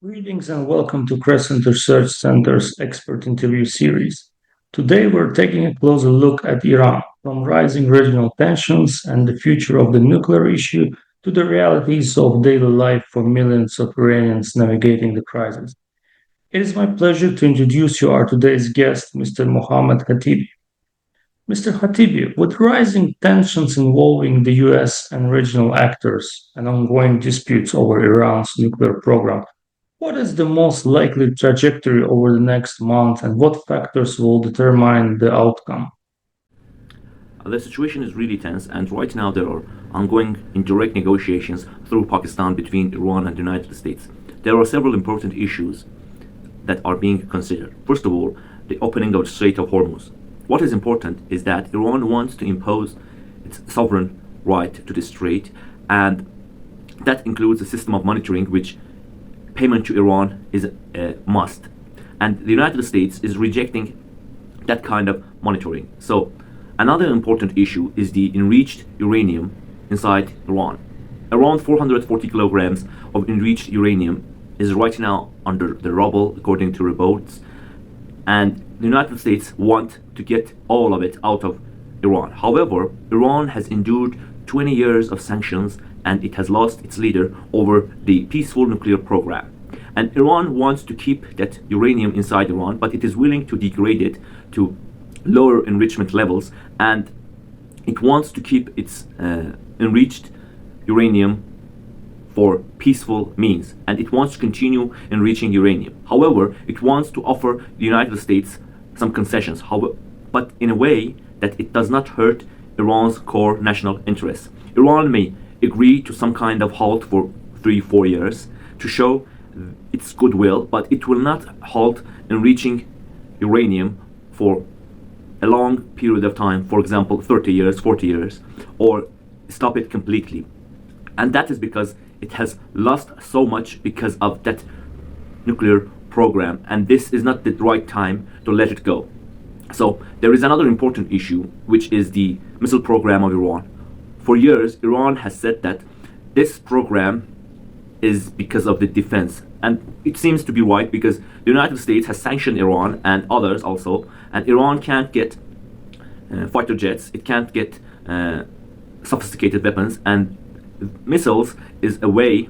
Greetings and welcome to Crescent Research Center's expert interview series. Today we're taking a closer look at Iran, from rising regional tensions and the future of the nuclear issue to the realities of daily life for millions of Iranians navigating the crisis. It is my pleasure to introduce you our today's guest, Mr. Mohammed Khatibi. Mr. Khatibi, with rising tensions involving the US and regional actors and ongoing disputes over Iran's nuclear program, what is the most likely trajectory over the next month, and what factors will determine the outcome? The situation is really tense, and right now there are ongoing indirect negotiations through Pakistan between Iran and the United States. There are several important issues that are being considered. First of all, the opening of the Strait of Hormuz. What is important is that Iran wants to impose its sovereign right to the strait, and that includes a system of monitoring which payment to Iran is a must. And the United States is rejecting that kind of monitoring. So another important issue is the enriched uranium inside Iran. Around 440 kilograms of enriched uranium is right now under the rubble, according to reports, and the United States want to get all of it out of Iran. However, Iran has endured 20 years of sanctions and it has lost its leader over the peaceful nuclear program. And Iran wants to keep that uranium inside Iran, but it is willing to degrade it to lower enrichment levels, and it wants to keep its enriched uranium for peaceful means, and it wants to continue enriching uranium. However, it wants to offer the United States some concessions, but in a way that it does not hurt Iran's core national interests. Iran may agree to some kind of halt for 3-4 years to show its goodwill, but it will not halt enriching uranium for a long period of time, for example 30 years, 40 years, or stop it completely. And that is because it has lost so much because of that nuclear program, and this is not the right time to let it go. So there is another important issue, which is the missile program of Iran. For years, Iran has said that this program is because of the defense, and it seems to be right because the United States has sanctioned Iran and others also, and Iran can't get fighter jets, it can't get sophisticated weapons, and missiles is a way,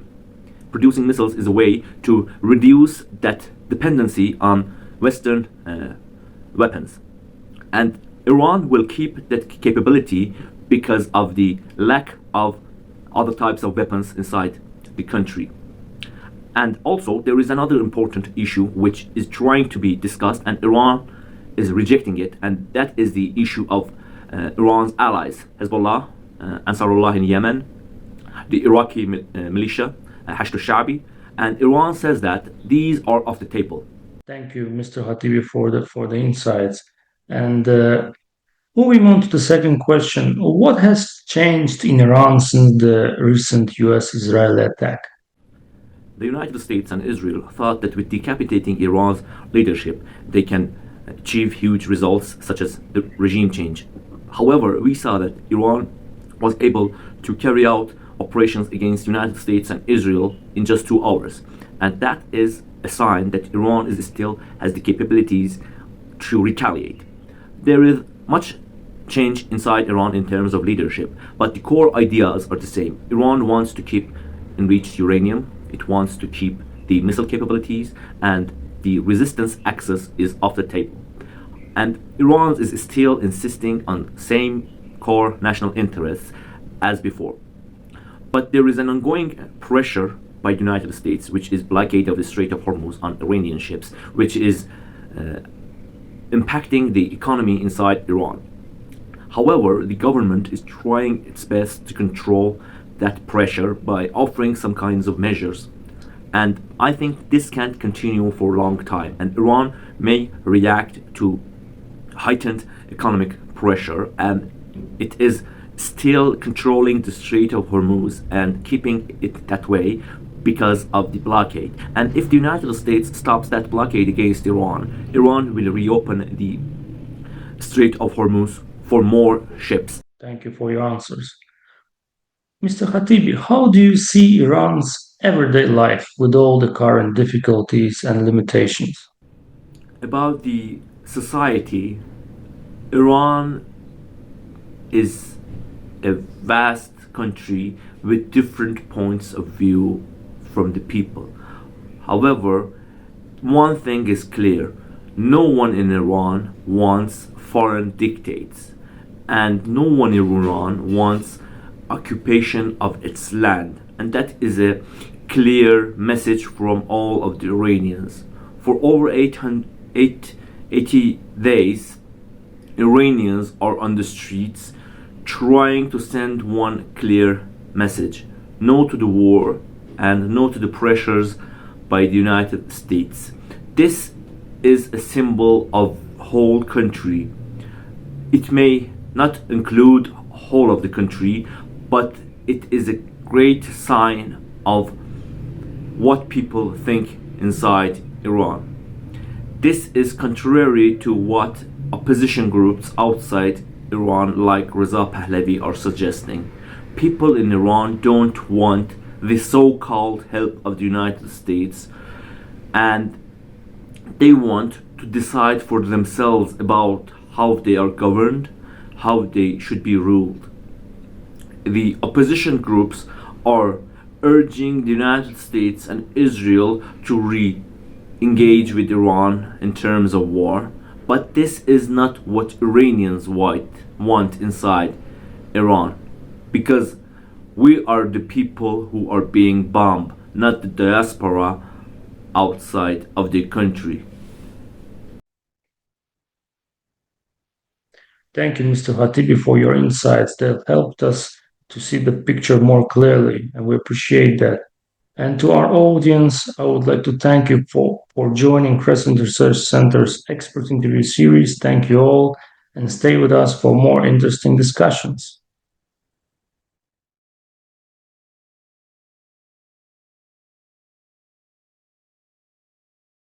producing missiles is a way to reduce that dependency on Western weapons. And Iran will keep that capability because of the lack of other types of weapons inside the country. And also, there is another important issue which is trying to be discussed, and Iran is rejecting it, and that is the issue of Iran's allies, Hezbollah, Ansarullah in Yemen, the Iraqi militia, Hashd al-Sha'bi, and Iran says that these are off the table. Thank you, Mr. Hatibi, for the insights. And moving on to the second question, what has changed in Iran since the recent U.S. Israel attack? The United States and Israel thought that with decapitating Iran's leadership, they can achieve huge results such as the regime change. However, we saw that Iran was able to carry out operations against the United States and Israel in just 2 hours. And that is a sign that Iran is still has the capabilities to retaliate. There is much change inside Iran in terms of leadership, but the core ideas are the same. Iran wants to keep enriched uranium, it wants to keep the missile capabilities, and the resistance axis is off the table. And Iran is still insisting on same core national interests as before. But there is an ongoing pressure by the United States, which is blockade of the Strait of Hormuz on Iranian ships, which is impacting the economy inside Iran. However, the government is trying its best to control that pressure by offering some kinds of measures. And I think this can't continue for a long time, and Iran may react to heightened economic pressure, and it is still controlling the Strait of Hormuz and keeping it that way because of the blockade. And if the United States stops that blockade against Iran, Iran will reopen the Strait of Hormuz for more ships. Thank you for your answers. Mr. Khatibi, how do you see Iran's everyday life with all the current difficulties and limitations. About the society, Iran is a vast country with different points of view from the people. However, one thing is clear: no one in Iran wants foreign dictates, and no one in Iran wants occupation of its land. And that is a clear message from all of the Iranians. For over 80 days, Iranians are on the streets trying to send one clear message: no to the war and no to the pressures by the United States. This is a symbol of whole country. It may not include whole of the country, but it is a great sign of what people think inside Iran. This is contrary to what opposition groups outside Iran, like Reza Pahlavi, are suggesting. People in Iran don't want the so called help of the United States, and they want to decide for themselves about how they are governed, how they should be ruled. The opposition groups are urging the United States and Israel to engage with Iran in terms of war, but this is not what Iranians want inside Iran, because we are the people who are being bombed, not the diaspora outside of the country. Thank you, Mr. Khatibi, for your insights that helped us to see the picture more clearly, and we appreciate that. And to our audience, I would like to thank you for joining Crescent Research Center's expert interview series. Thank you all, and stay with us for more interesting discussions.